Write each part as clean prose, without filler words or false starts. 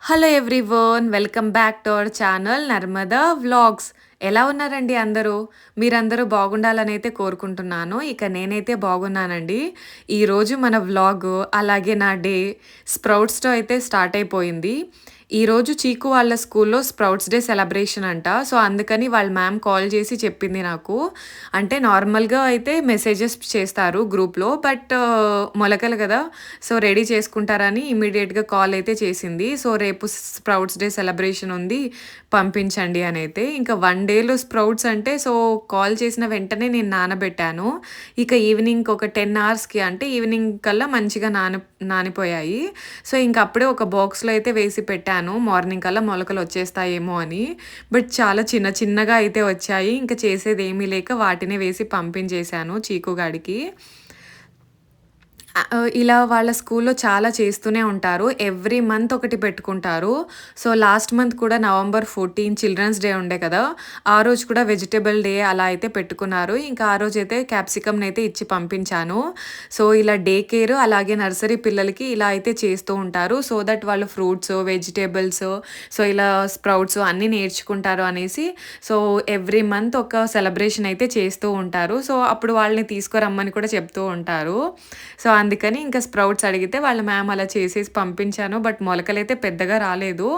Hello everyone, welcome back to our channel Narmada vlogs. ఎలా ఉన్నారండి అందరూ? మీరందరూ బాగుండాలనైతే కోరుకుంటున్నాను. ఇక నేనైతే బాగున్నానండి. ఈరోజు మన వ్లాగ్ అలాగే నా డే స్ప్రౌట్స్‌తో అయితే స్టార్ట్ అయిపోయింది. ఈరోజు చీకు వాళ్ళ స్కూల్‌లో స్ప్రౌట్స్ డే సెలబ్రేషన్ అంట. సో, అందుకని వాళ్ళ మ్యామ్ కాల్ చేసి చెప్పింది నాకు. అంటే నార్మల్‌గా అయితే మెసేజెస్ చేస్తారు గ్రూప్‌లో. బట్ మొలకలు కదా! సో, రెడీ చేసుకుంటారని ఇమ్మీడియేట్‌గా కాల్ అయితే చేసింది. సో, రేపు స్ప్రౌట్స్ డే సెలబ్రేషన్ ఉంది, పంపించండి అనైతే. ఇంకా 1 డేలో స్ప్రౌట్స్ అంటే సో, కాల్ చేసిన వెంటనే నేను నానబెట్టాను. ఇక ఈవినింగ్ ఒక 10 అవర్స్‌కి అంటే ఈవినింగ్ కల్లా మంచిగా నానిపోయాయి. సో, ఇంక అప్పుడే ఒక బాక్స్‌లో అయితే వేసి పెట్టాను. మార్నింగ్ కల్లా మొలకలొచ్చేస్తాయేమో అని. బట్ చాలా చిన్న చిన్నగా అయితే వచ్చాయి. ఇంక చేసేదేమీ లేక వాటినే వేసి పంపించేశాను చీకు గాడికి. ఇలా వాళ్ళ స్కూల్‌లో చాలా చేస్తూనే ఉంటారు. ఎవ్రీ మంత్ ఒకటి పెట్టుకుంటారు. సో, లాస్ట్ మంత్ కూడా నవంబర్ 14 చిల్డ్రన్స్ డే ఉండే కదా! ఆ రోజు కూడా వెజిటబుల్ డే అలా అయితే పెట్టుకున్నారు. ఇంకా ఆ రోజైతే క్యాప్సికమ్‌నైతే ఇచ్చి పంపించాను. సో, ఇలా డే కేర్ అలాగే నర్సరీ పిల్లలకి ఇలా అయితే చేస్తూ ఉంటారు. సో దట్ వాళ్ళు ఫ్రూట్స్, వెజిటబుల్స్ సో, ఇలా స్ప్రౌట్స్ అన్నీ నేర్చుకుంటారు అనేసి సో, ఎవ్రీ మంత్ ఒక సెలబ్రేషన్ అయితే చేస్తూ ఉంటారు. సో, అప్పుడు వాళ్ళని తీసుకురమ్మని కూడా చెప్తూ ఉంటారు. సో, అందుకని ఇంకా స్ప్రౌట్స్ అడిగితే వాళ్ళ మ్యామ్ అలా చేసేసి పంపించాను. బట్ మొలకలైతే పెద్దగా రాలేదు.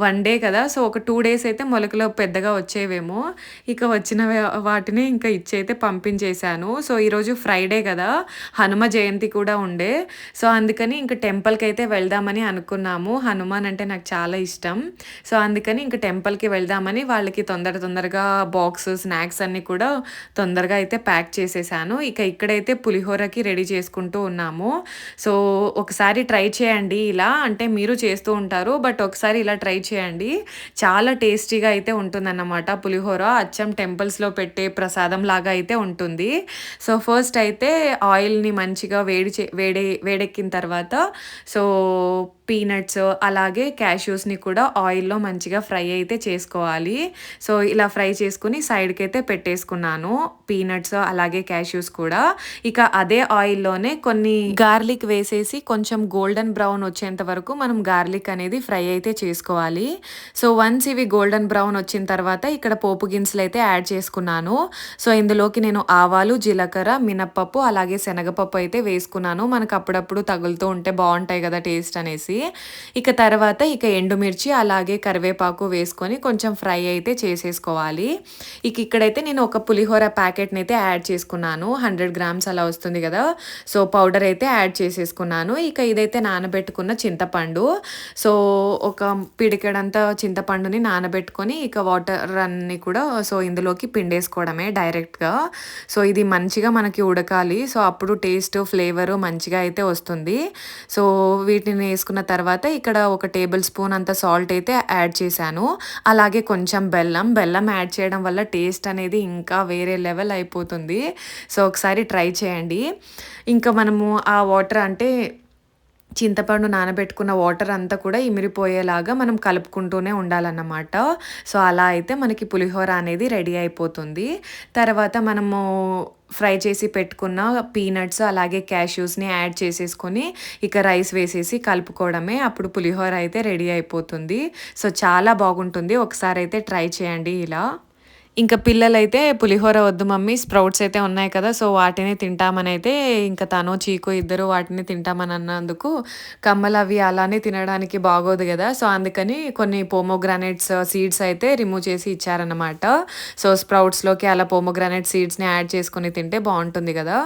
1 డే కదా! సో, ఒక 2 డేస్ అయితే మొలకలు పెద్దగా వచ్చేవేమో. ఇక వచ్చిన వాటిని ఇంకా ఇచ్చైతే పంపించేశాను. సో, ఈరోజు ఫ్రైడే కదా! హనుమ జయంతి కూడా ఉండే. సో, అందుకని ఇంక టెంపుల్‌కైతే వెళ్దామని అనుకున్నాము. హనుమాన్ అంటే నాకు చాలా ఇష్టం. సో, అందుకని ఇంక టెంపుల్‌కి వెళ్దామని వాళ్ళకి తొందరగా బాక్స్, స్నాక్స్ అన్నీ కూడా తొందరగా అయితే ప్యాక్ చేసేసాను. ఇక ఇక్కడైతే పులిహోరకి రెడీ చేసుకుంటూ ఉన్నాము. సో, ఒకసారి ట్రై చేయండి ఇలా. అంటే మీరు చేస్తూ ఉంటారు. బట్ ఒకసారి ఇలా ట్రై చేయండి. చాలా టేస్టీగా అయితే ఉంటుందన్నమాట పులిహోర. అచ్చం టెంపుల్స్‌లో పెట్టే ప్రసాదం లాగా అయితే ఉంటుంది. సో, ఫస్ట్ అయితే ఆయిల్‌ని మంచిగా వేడెక్కిన తర్వాత సో, పీనట్స్ అలాగే క్యాష్యూస్‌ని కూడా ఆయిల్‌లో మంచిగా ఫ్రై అయితే చేసుకోవాలి. సో, ఇలా ఫ్రై చేసుకొని సైడ్‌కైతే పెట్టేసుకున్నాను. పీనట్స్ అలాగే క్యాష్యూస్ కూడా. ఇక అదే ఆయిల్‌లోనే కొన్ని గార్లిక్ వేసేసి కొంచెం గోల్డెన్ బ్రౌన్ వచ్చేంత వరకు మనం గార్లిక్ అనేది ఫ్రై అయితే చేసుకోవాలి. సో, వన్స్ ఇవి గోల్డెన్ బ్రౌన్ వచ్చిన తర్వాత ఇక్కడ పోపు గింజలైతే యాడ్ చేసుకున్నాను. సో, ఇందులోకి నేను ఆవాలు, జీలకర్ర, మినపప్పు అలాగే శనగపప్పు అయితే వేసుకున్నాను. మనకు అప్పుడప్పుడు తగులుతూ ఉంటే బావుంటాయి కదా టేస్ట్ అనేసి. ఇక తర్వాత ఎండుమిర్చి అలాగే కరివేపాకు వేసుకొని కొంచెం ఫ్రై అయితే చేసేసుకోవాలి. ఇక్కడైతే నేను ఒక పులిహోర ప్యాకెట్‌నైతే యాడ్ చేసుకున్నాను. 100 గ్రామ్స్ అలా వస్తుంది గదా! సో, పౌడర్ అయితే యాడ్ చేసేసుకున్నాను. ఇక ఇదైతే నానబెట్టుకున్న చింతపండు. సో, ఒక పిడికెడంతా చింతపండుని నానబెట్టుకొని ఇక వాటర్ అన్నీ కూడా సో, ఇందులోకి పిండేసుకోవడమే డైరెక్ట్‌గా. సో, ఇది మంచిగా మనకి ఉడకాలి. సో, అప్పుడు టేస్ట్, ఫ్లేవరు మంచిగా అయితే వస్తుంది. సో, వీటిని వేసుకున్న తర్వాత ఇక్కడ ఒక టేబుల్ స్పూన్ అంత సాల్ట్ అయితే యాడ్ చేశాను. అలాగే కొంచెం బెల్లం యాడ్ చేయడం వల్ల టేస్ట్ అనేది ఇంకా వేరే లెవెల్ అయిపోతుంది. సో, ఒకసారి ట్రై చేయండి. ఇంకా మనము ఆ వాటర్ అంటే చింతపండు నానబెట్టుకున్న వాటర్ అంతా కూడా ఇమిరిపోయేలాగా మనం కలుపుకుంటూనే ఉండాలన్నమాట. సో, అలా అయితే మనకి పులిహోర అనేది రెడీ అయిపోతుంది. తర్వాత మనము ఫ్రై చేసి పెట్టుకున్న పీనట్స్ అలాగే క్యాష్యూస్‌ని యాడ్ చేసేసుకొని ఇక రైస్ వేసేసి కలుపుకోవడమే. అప్పుడు పులిహోర అయితే రెడీ అయిపోతుంది. సో, చాలా బాగుంటుంది. ఒకసారైతే ట్రై చేయండి ఇలా. ఇంక పిల్లలైతే పులిహోర వద్దు మమ్మీ స్ప్రౌట్స్ అయితే ఉన్నాయి కదా! సో, వాటినే తింటామనైతే ఇంక తను, చీకు ఇద్దరు వాటిని తింటామని అన్నందుకు కమ్మలవి అలానే తినడానికి బాగోదు గదా! సో, అందుకని కొన్ని పోమోగ్రానేట్స్ సీడ్స్ అయితే రిమూవ్ చేసి ఇచ్చారన్నమాట. సో, స్ప్రౌట్స్‌లోకి అలా పోమోగ్రానేట్ సీడ్స్‌ని యాడ్ చేసుకొని తింటే బావుంటుంది గదా!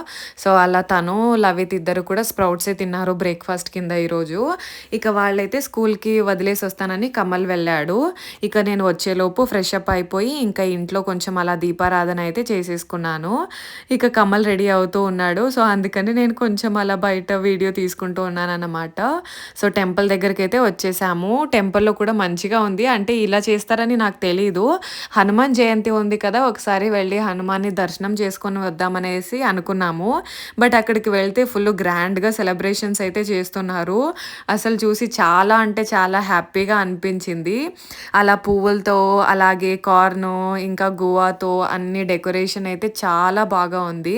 సో, అలా తను, లవిత్ ఇద్దరు కూడా స్ప్రౌట్సే తిన్నారు బ్రేక్‌ఫాస్ట్ కింద ఈరోజు. ఇక వాళ్ళైతే స్కూల్‌కి వదిలేసొస్తానని కమల్ వెళ్ళాడు. ఇక నేను వచ్చేలోపు ఫ్రెష్ అప్ అయిపోయి ఇంకా ఇంట్లో కొంచెం అలా దీపారాధన అయితే చేసేసుకున్నాను. ఇక కమల్ రెడీ అవుతూ ఉన్నాడు. సో, అందుకని నేను కొంచెం అలా బయట వీడియో తీసుకుంటూ ఉన్నానన్నమాట. సో, టెంపుల్ దగ్గరికైతే వచ్చేసాము. టెంపుల్‌లో కూడా మంచిగా ఉంది. అంటే ఇలా చేస్తారని నాకు తెలీదు. హనుమాన్ జయంతి ఉంది కదా! ఒకసారి వెళ్ళి హనుమాన్‌ని దర్శనం చేసుకొని వద్దామనేసి అనుకున్నాము. బట్ అక్కడికి వెళ్తే ఫుల్ గ్రాండ్‌గా సెలబ్రేషన్స్ అయితే చేస్తున్నారు. అసలు చూసి చాలా అంటే చాలా హ్యాపీగా అనిపించింది. అలా పువ్వులతో అలాగే కార్ను ఇంకా ఇంకా గువాతో అన్ని డెకరేషన్ అయితే చాలా బాగా ఉంది.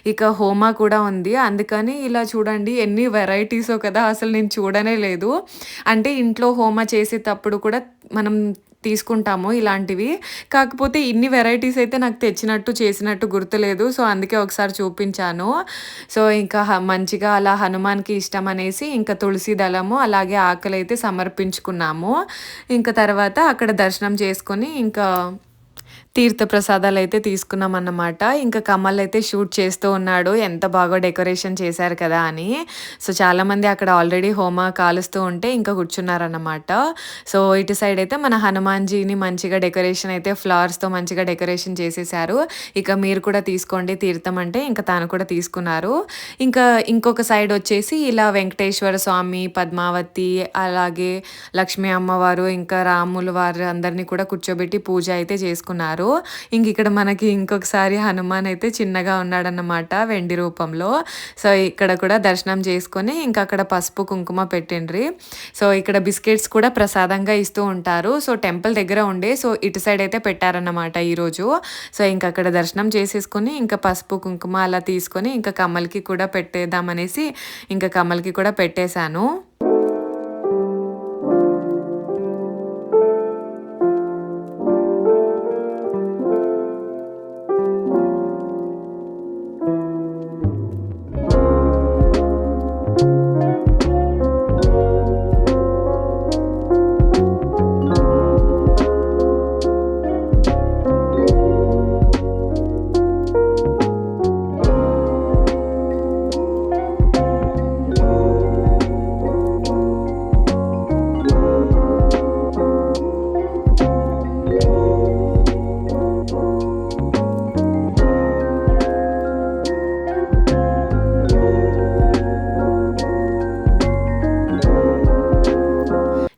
ఇక హోమా కూడా ఉంది. అందుకని ఇలా చూడండి ఎన్ని వెరైటీసో కదా! అసలు నేను చూడనే లేదు. అంటే ఇంట్లో హోమా చేసేటప్పుడు కూడా మనం తీసుకుంటాము ఇలాంటివి. కాకపోతే ఇన్ని వెరైటీస్ అయితే నాకు తెచ్చినట్టు, చేసినట్టు గుర్తులేదు. సో, అందుకే ఒకసారి చూపించాను. సో, ఇంకా మంచిగా అలా హనుమాన్‌కి ఇష్టమనేసి ఇంకా తులసి దళము, అలాగే ఆకులైతే సమర్పించుకున్నాము. ఇంక తర్వాత అక్కడ దర్శనం చేసుకొని ఇంకా తీర్థ ప్రసాదాలైతే తీసుకున్నామన్నమాట. ఇంకా కమల్ అయితే షూట్ చేస్తూ ఉన్నాడు. ఎంత బాగా డెకరేషన్ చేశారు కదా అని. సో, చాలామంది అక్కడ ఆల్రెడీ హోమ కాలుస్తూ ఉంటే ఇంకా కూర్చున్నారన్నమాట. సో, ఇటు సైడ్ అయితే మన హనుమాన్‌జీని మంచిగా డెకరేషన్ అయితే ఫ్లవర్స్‌తో మంచిగా డెకరేషన్ చేసేశారు. ఇక మీరు కూడా తీసుకోండి తీర్థం అంటే ఇంకా తాను కూడా తీసుకున్నారు. ఇంకా ఇంకొక సైడ్ వచ్చేసి ఇలా వెంకటేశ్వర స్వామి, పద్మావతి, అలాగే లక్ష్మీ అమ్మవారు, ఇంకా రాముల వారు అందరిని కూడా కూర్చోబెట్టి పూజ అయితే చేసుకున్నారు. ఇక్కడ మనకి ఇంకొకసారి హనుమాన్ అయితే చిన్నగా ఉన్నాడన్నమాట వెండి రూపంలో. సో, ఇక్కడ కూడా దర్శనం చేసుకొని ఇంకా అక్కడ పసుపు కుంకుమ పెట్టిండ్రి. సో, ఇక్కడ బిస్కెట్స్ కూడా ప్రసాదంగా ఇస్తూ ఉంటారు. సో, టెంపుల్ దగ్గర ఉండే సో ఇటు సైడ్ అయితే పెట్టారన్నమాట ఈరోజు. సో, ఇంకా అక్కడ దర్శనం చేసేసుకొని ఇంకా పసుపు కుంకుమ అలా తీసుకొని ఇంకా కమల్కి కూడా పెట్టేద్దామనేసి ఇంకా కమల్కి కూడా పెట్టేశాను.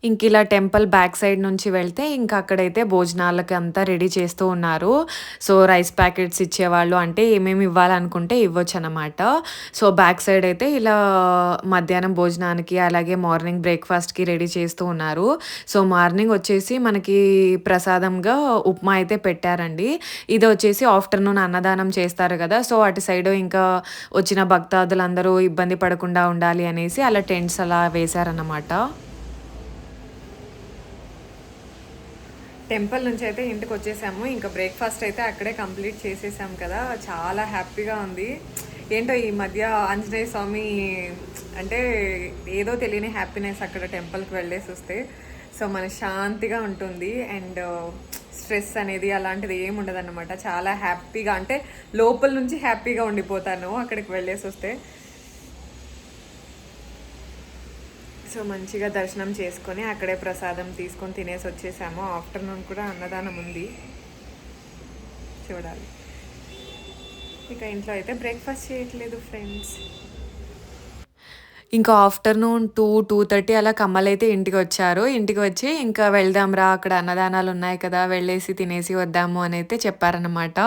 ఇంకిలా టెంపుల్ బ్యాక్ సైడ్ నుంచి వెళ్తే ఇంకా అక్కడైతే భోజనాలకి అంతా రెడీ చేస్తూ ఉన్నారు. సో, రైస్ ప్యాకెట్స్ ఇచ్చేవాళ్ళు అంటే ఏమేమి ఇవ్వాలనుకుంటే ఇవ్వొచ్చనమాట. సో, బ్యాక్ సైడ్ అయితే ఇలా మధ్యాహ్నం భోజనానికి అలాగే మార్నింగ్ బ్రేక్‌ఫాస్ట్‌కి రెడీ చేస్తూ ఉన్నారు. సో, మార్నింగ్ వచ్చేసి మనకి ప్రసాదంగా ఉప్మా అయితే పెట్టారండి. ఇది వచ్చేసి ఆఫ్టర్‌నూన్ అన్నదానం చేస్తారు గదా! సో, అటు సైడు ఇంకా వచ్చిన భక్తాదులందరూ ఇబ్బంది పడకుండా ఉండాలి అనేసి అలా టెంట్స్ అలా వేశారన్నమాట. టెంపుల్ నుంచి అయితే ఇంటికొచ్చేసాము. ఇంకా బ్రేక్‌ఫాస్ట్ అయితే అక్కడే కంప్లీట్ చేసేసాం కదా! చాలా హ్యాపీగా ఉంది. ఏంటో ఈ మధ్య ఆంజనేయ స్వామి అంటే ఏదో తెలియని హ్యాపీనెస్ అక్కడ టెంపుల్‌కి వెళ్ళేసొస్తే. సో, మనశ్శాంతిగా ఉంటుంది. అండ్ స్ట్రెస్ అనేది అలాంటిది ఏమి ఉండదన్నమాట. చాలా హ్యాపీగా అంటే లోపల నుంచి హ్యాపీగా ఉండిపోతాను అక్కడికి వెళ్ళేసొస్తే. సో, మంచిగా దర్శనం చేసుకొని అక్కడే ప్రసాదం తీసుకొని తినేసి వచ్చేసాము. ఆఫ్టర్నూన్ కూడా అన్నదానం ఉంది, చూడాలి. ఇక ఇంట్లో అయితే బ్రేక్ఫాస్ట్ చేయట్లేదు ఫ్రెండ్స్. ఇంకా ఆఫ్టర్నూన్ 2:30 అలా కమలైతే ఇంటికొచ్చారు. ఇంటికి వచ్చి ఇంకా వెళ్దాంరా అక్కడ అన్నదానాలు ఉన్నాయి కదా! వెళ్ళేసి తినేసి వద్దాము అని అయితే చెప్పారనమాట.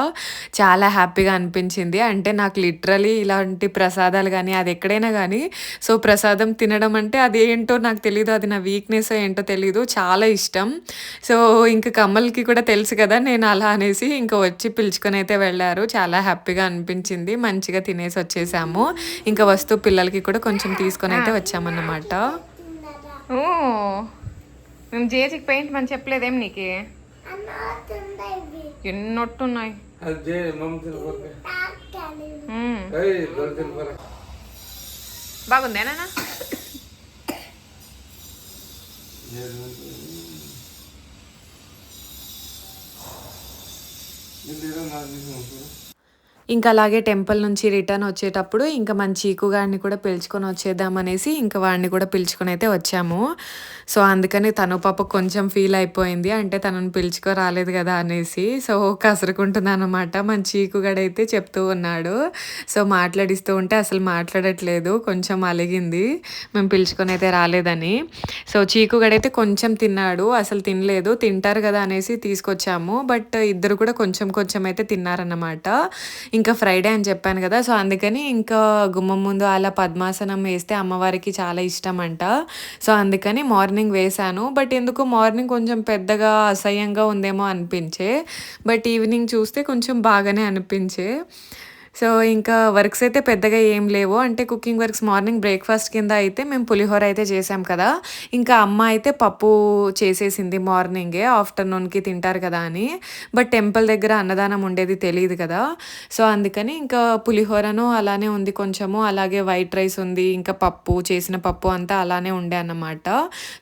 చాలా హ్యాపీగా అనిపించింది. అంటే నాకు లిటరలీ ఇలాంటి ప్రసాదాలు గానీ, అది ఎక్కడైనా గానీ సో, ప్రసాదం తినడం అంటే అదేంటో నాకు తెలీదు. అది నా వీక్‌నెస్సో ఏంటో తెలీదు. చాలా ఇష్టం. సో, ఇంక కమల్‌కి కూడా తెలుసు కదా! నేను అలా అనేసి ఇంక వచ్చి పిలుచుకొనైతే వెళ్ళారు. చాలా హ్యాపీగా అనిపించింది. మంచిగా తినేసి వచ్చేసాము. ఇంకా వస్తూ పిల్లలకి కూడా కొంచెం తీసుకొనైతే వచ్చామన్నమాట. ఓ, మేము జేజీకి పెయింట్ అని చెప్పలేదేం నీకు? ఎన్నొట్టున్నాయి. బాగుందేనా? ఇంకా అలాగే టెంపుల్ నుంచి రిటర్న్ వచ్చేటప్పుడు ఇంకా మన చీకు గాడిని కూడా పిలుచుకొని వచ్చేద్దామనేసి ఇంకా వాడిని కూడా పిలుచుకొని అయితే వచ్చాము. సో, అందుకని తను పాప కొంచెం ఫీల్ అయిపోయింది. అంటే తనను పిలుచుకో రాలేదు కదా అనేసి. సో, కసురుకుంటుందన్నమాట. మన చీకు గడైతే చెప్తూ ఉన్నాడు. సో, మాట్లాడిస్తూ ఉంటే అసలు మాట్లాడట్లేదు. కొంచెం అలిగింది మేము పిలుచుకొని అయితే రాలేదని. సో, చీకు గడైతే కొంచెం తిన్నాడు. అసలు తినలేదు. తింటారు కదా అనేసి తీసుకొచ్చాము. బట్ ఇద్దరు కూడా కొంచెం కొంచెం అయితే తిన్నారన్నమాట. ఇంకా ఫ్రైడే అని చెప్పాను కదా! సో, అందుకని ఇంకా గుమ్మం ముందు అలా పద్మాసనం వేస్తే అమ్మవారికి చాలా ఇష్టమంట. సో, అందుకని మార్నింగ్ వేశాను. బట్ ఎందుకో మార్నింగ్ కొంచెం పెద్దగా అసహ్యంగా ఉందేమో అనిపించే. బట్ ఈవినింగ్ చూస్తే కొంచెం బాగానే అనిపించే. సో, ఇంకా వర్క్స్ అయితే పెద్దగా ఏం లేవు. అంటే కుకింగ్ వర్క్స్ మార్నింగ్ బ్రేక్‌ఫాస్ట్ కింద అయితే మేము పులిహోర అయితే చేసాం కదా! ఇంకా అమ్మ అయితే పప్పు చేసేసింది మార్నింగే. ఆఫ్టర్‌నూన్‌కి తింటారు కదా అని. బట్ టెంపుల్ దగ్గర అన్నదానం ఉండేది తెలీదు కదా! సో, అందుకని ఇంకా పులిహోరను అలానే ఉంది కొంచెము. అలాగే వైట్ రైస్ ఉంది. ఇంకా పప్పు, చేసిన పప్పు అంతా అలానే ఉండే అన్నమాట.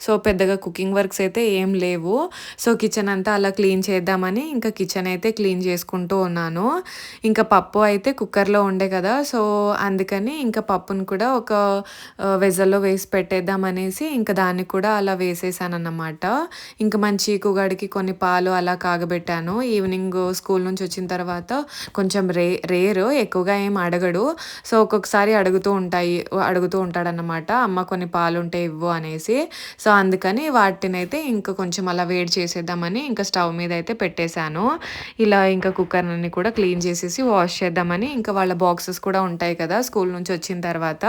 సో, పెద్దగా కుకింగ్ వర్క్స్ అయితే ఏం లేవు. సో, కిచెన్ అంతా అలా క్లీన్ చేద్దామని ఇంకా కిచెన్ అయితే క్లీన్ చేసుకుంటూ ఉన్నాను. ఇంకా పప్పు అయితే కుక్కర్‌లో ఉండే కదా! సో, అందుకని ఇంకా పప్పును కూడా ఒక వెసల్‌లో వేసి పెట్టేద్దామనేసి ఇంకా దాన్ని కూడా అలా వేసేసానన్నమాట. ఇంక మన చీకుగాడికి కొన్ని పాలు అలా కాగబెట్టాను. ఈవినింగ్ స్కూల్ నుంచి వచ్చిన తర్వాత కొంచెం రేరు ఎక్కువగా ఏం అడగడు. సో, ఒక్కొక్కసారి అడుగుతూ ఉంటాడన్నమాట. అమ్మ కొన్ని పాలుంటే ఇవ్వు అనేసి. సో, అందుకని వాటినైతే ఇంకా కొంచెం అలా వేడి చేసేద్దామని ఇంకా స్టవ్ మీద అయితే పెట్టేశాను. ఇలా ఇంకా కుక్కర్‌నన్ని కూడా క్లీన్ చేసేసి వాష్ చేద్దామని ఇంకా వాళ్ళ బాక్సెస్ కూడా ఉంటాయి కదా! స్కూల్ నుంచి వచ్చిన తర్వాత.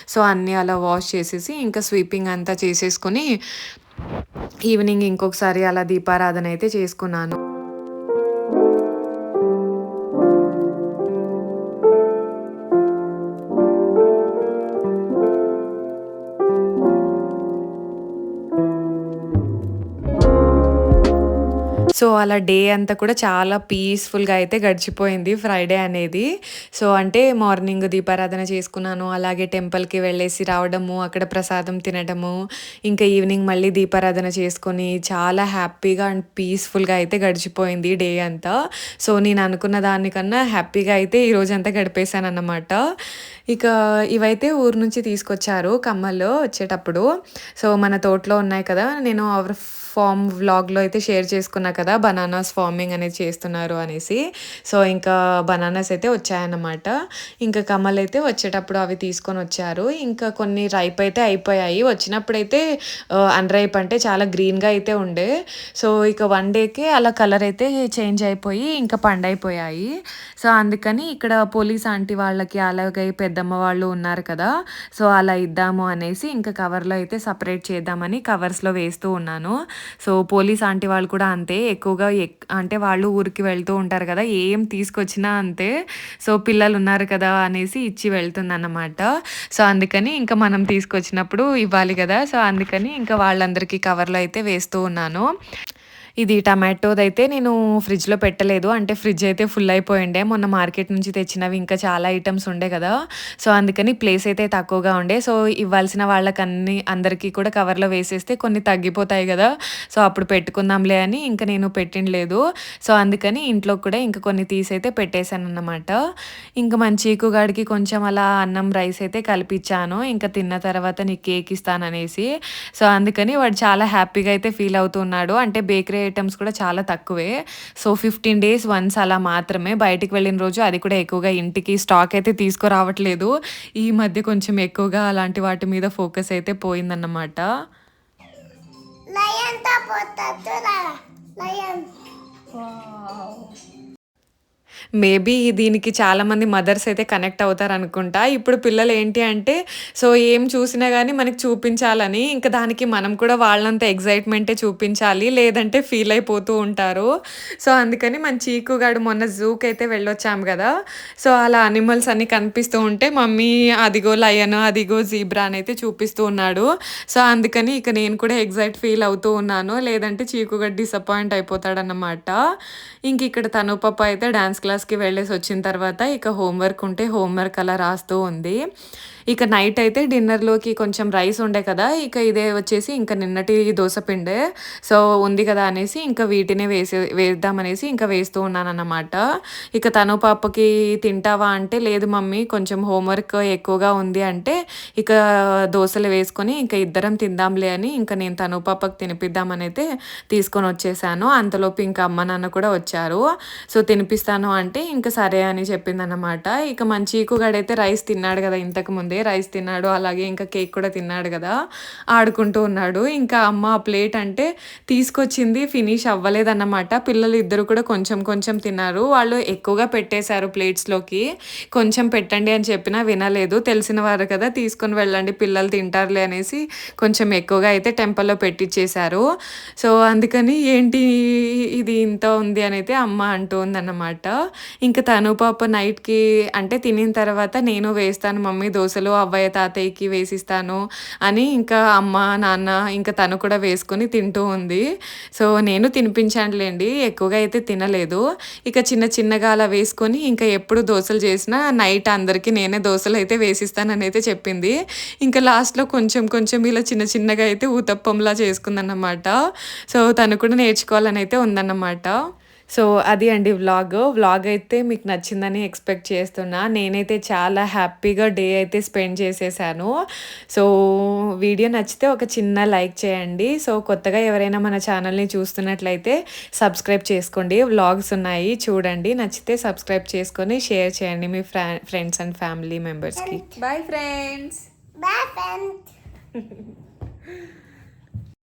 సో, అన్నీ అలా వాష్ చేసేసి ఇంకా స్వీపింగ్ అంతా చేసేసుకొని ఈవినింగ్ ఇంకొకసారి అలా దీపారాధన అయితే చేసుకున్నాను. సో, అలా డే అంతా కూడా చాలా పీస్‌ఫుల్‌గా అయితే గడిచిపోయింది ఫ్రైడే అనేది. సో, అంటే మార్నింగ్ దీపారాధన చేసుకున్నాను. అలాగే టెంపుల్‌కి వెళ్ళేసి రావడము, అక్కడ ప్రసాదం తినడము, ఇంకా ఈవినింగ్ మళ్ళీ దీపారాధన చేసుకొని చాలా హ్యాపీగా అండ్ పీస్‌ఫుల్‌గా అయితే గడిచిపోయింది డే అంతా. సో, నేను అనుకున్న దానికన్నా హ్యాపీగా అయితే ఈ రోజంతా గడిపేశానన్నమాట. ఇక ఇవైతే ఊరు నుంచి తీసుకొచ్చారు కమ్మలు వచ్చేటప్పుడు. సో, మన తోటలో ఉన్నాయి కదా! నేను అవర్ ఫార్మ్ వ్లాగ్‌లో అయితే షేర్ చేసుకున్నా కదా! బనానాస్ ఫార్మింగ్ అనేది చేస్తున్నారు అనేసి. సో, ఇంకా బనానాస్ అయితే వచ్చాయన్నమాట. ఇంకా కమ్మలైతే వచ్చేటప్పుడు అవి తీసుకొనొచ్చారు. ఇంకా కొన్ని రైప్ అయితే అయిపోయాయి. వచ్చినప్పుడైతే అన్‌రైప్ అంటే చాలా గ్రీన్‌గా అయితే ఉండే. సో, ఇక 1 డేకే అలా కలర్ అయితే చేంజ్ అయిపోయి ఇంకా పండైపోయాయి. సో, అందుకని ఇక్కడ పోలీస్ ఆంటీ వాళ్ళకి అలాగే పెద్దమ్మ వాళ్ళు ఉన్నారు కదా! సో, అలా ఇద్దాము అనేసి ఇంకా కవర్‌లో అయితే సెపరేట్ చేద్దామని కవర్స్‌లో వేస్తూ ఉన్నాను. సో, పోలీస్ ఆంటీ వాళ్ళు కూడా అంతే ఎక్కువగా అంటే వాళ్ళు ఊరికి వెళ్తూ ఉంటారు కదా! ఏం తీసుకొచ్చినా అంతే. సో, పిల్లలున్నారు కదా అనేసి ఇచ్చి వెళ్తుందన్నమాట. సో, అందుకని ఇంకా మనం తీసుకొచ్చినప్పుడు ఇవ్వాలి గదా! సో, అందుకని ఇంకా వాళ్ళందరికీ కవర్‌లో అయితే వేస్తూ ఉన్నాను. ఇది టమాటోదైతే నేను ఫ్రిడ్జ్‌లో పెట్టలేదు. అంటే ఫ్రిడ్జ్ అయితే ఫుల్ అయిపోయుండే. మొన్న మార్కెట్ నుంచి తెచ్చినవి ఇంకా చాలా ఐటెమ్స్ ఉండే గదా! సో, అందుకని ప్లేస్ అయితే తక్కువగా ఉండే. సో, ఇవ్వాల్సిన అందరికీ కూడా కవర్‌లో వేసేస్తే కొన్ని తగ్గిపోతాయి గదా! సో, అప్పుడు పెట్టుకుందాంలే అని ఇంక నేను పెట్టినలేదు. సో, అందుకని ఇంట్లో కూడా ఇంక కొన్ని తీసైతే పెట్టేశానన్నమాట. ఇంక మన చీకుగాడికి కొంచెం అలా అన్నం, రైస్ అయితే కలిపిచ్చాను. ఇంక తిన్న తర్వాత నీకు కేక్ ఇస్తాననేసి. సో, అందుకని వాడు చాలా హ్యాపీగా అయితే ఫీల్ అవుతూ ఉన్నాడు. అంటే బేకరీ ఐటెమ్స్ కూడా చాలా తక్కువే. సో, 15 డేస్ వన్స్ అలా మాత్రమే. బయటికి వెళ్ళిన రోజు అది కూడా ఎక్కువగా ఇంటికి స్టాక్ అయితే తీసుకురావట్లేదు. ఈ మధ్య కొంచెం ఎక్కువగా అలాంటి వాటి మీద ఫోకస్ అయితే పోయిందన్నమాట. లయన్‌తో పోతద్దురా లయన్. వావ్! మేబీ దీనికి చాలామంది మదర్స్ అయితే కనెక్ట్ అవుతారనుకుంటా. ఇప్పుడు పిల్లలు ఏంటి అంటే, సో ఏం చూసినా గానీ మనకి చూపించాలని, ఇంక దానికి మనం కూడా వాళ్ళంత ఎక్సైట్‌మెంటే చూపించాలి. లేదంటే ఫీల్ అయిపోతూ ఉంటారు. సో, అందుకని మన చీకుగాడు మొన్న జూకైతే వెళ్ళొచ్చాము గదా! సో, అలా అనిమల్స్ అన్నీ కనిపిస్తూ ఉంటే, మమ్మీ అదిగో లయన్, అదిగో జీబ్రా అనైతే చూపిస్తూ ఉన్నాడు. సో, అందుకని ఇక నేను కూడా ఫీల్ అవుతూ ఉన్నాను. లేదంటే చీకుగాడు డిసప్పాయింట్ అయిపోతాడన్నమాట. ఇంకిక్కడ తను పాప అయితే డాన్స్ క్లాస్‌కి వెళ్ళేసొచ్చిన తర్వాత ఇక హోంవర్క్ ఉంటే హోంవర్క్ అలా రాస్తూ ఉంది. ఇక నైట్ అయితే డిన్నర్‌లోకి కొంచెం రైస్ ఉండే కదా! ఇక ఇదే వచ్చేసి ఇంక నిన్నటి దోస పిండే. సో, ఉంది కదా అనేసి ఇంక వీటినే వేద్దామనేసి ఇంక వేస్తూ ఉన్నానన్నమాట. ఇక తను పాపకి తింటావా అంటే, లేదు మమ్మీ కొంచెం హోంవర్క్ ఎక్కువగా ఉంది అంటే, ఇక దోసలు వేసుకొని ఇంక ఇద్దరం తిందాంలే అని ఇంక నేను తను పాపకి తినిపిద్దామనైతే తీసుకొనొచ్చేసాను. అంతలోపు ఇంక అమ్మ, నాన్న కూడా వచ్చారు. సో, తినిపిస్తాను అంటే ఇంకా సరే అని చెప్పిందనమాట. ఇక మన చీకుగాడైతే రైస్ తిన్నాడు కదా, ఇంతకు ముందే రైస్ తిన్నాడు, అలాగే ఇంకా కేక్ కూడా తిన్నాడు కదా, ఆడుకుంటూ ఉన్నాడు. ఇంకా అమ్మ ఆ ప్లేట్ అంటే తీసుకొచ్చింది, ఫినిష్ అవ్వలేదన్నమాట. పిల్లలు ఇద్దరు కూడా కొంచెం కొంచెం తిన్నారు. వాళ్ళు ఎక్కువగా పెట్టేశారు ప్లేట్స్లోకి. కొంచెం పెట్టండి అని చెప్పినా వినలేదు. తెలిసిన వారు కదా, తీసుకొని వెళ్ళండి పిల్లలు తింటారులే అనేసి కొంచెం ఎక్కువగా అయితే టెంపల్లో పెట్టించేశారు. సో అందుకని ఏంటి ఇది ఇంత ఉంది అని అయితే అమ్మ అంటూ ఉందన్నమాట. ఇంకా తను పాప నైట్‌కి అంటే తినిన తర్వాత నేను వేస్తాను మమ్మీ దోసలు, అవ్వయ్య తాతయ్యకి వేసిస్తాను అని ఇంకా అమ్మ, నాన్న ఇంకా తను కూడా వేసుకొని తింటూ ఉంది. సో నేను తినిపించానులేండి. ఎక్కువగా అయితే తినలేదు. ఇక చిన్న చిన్నగా అలా వేసుకొని ఇంకా ఎప్పుడు దోసలు చేసినా నైట్ అందరికీ నేనే దోసలు అయితే వేసిస్తానని అయితే చెప్పింది. ఇంకా లాస్ట్‌లో కొంచెం కొంచెం ఇలా చిన్న చిన్నగా అయితే ఊతప్పంలా చేసుకుందన్నమాట. సో తను కూడా నేర్చుకోవాలని అయితే ఉందన్నమాట. సో అది అండి వ్లాగ్. వ్లాగ్ అయితే మీకు నచ్చిందని ఎక్స్‌పెక్ట్ చేస్తున్నా. నేనైతే చాలా హ్యాపీగా డే అయితే స్పెండ్ చేసేసాను. సో వీడియో నచ్చితే ఒక చిన్న లైక్ చేయండి. సో కొత్తగా ఎవరైనా మన ఛానల్‌ని చూస్తున్నట్లయితే సబ్స్క్రైబ్ చేసుకోండి. వ్లాగ్స్ ఉన్నాయి చూడండి. నచ్చితే సబ్స్క్రైబ్ చేసుకొని షేర్ చేయండి మీ ఫ్రెండ్స్ అండ్ ఫ్యామిలీ మెంబర్స్‌కి. Bye friends. Bye, friends.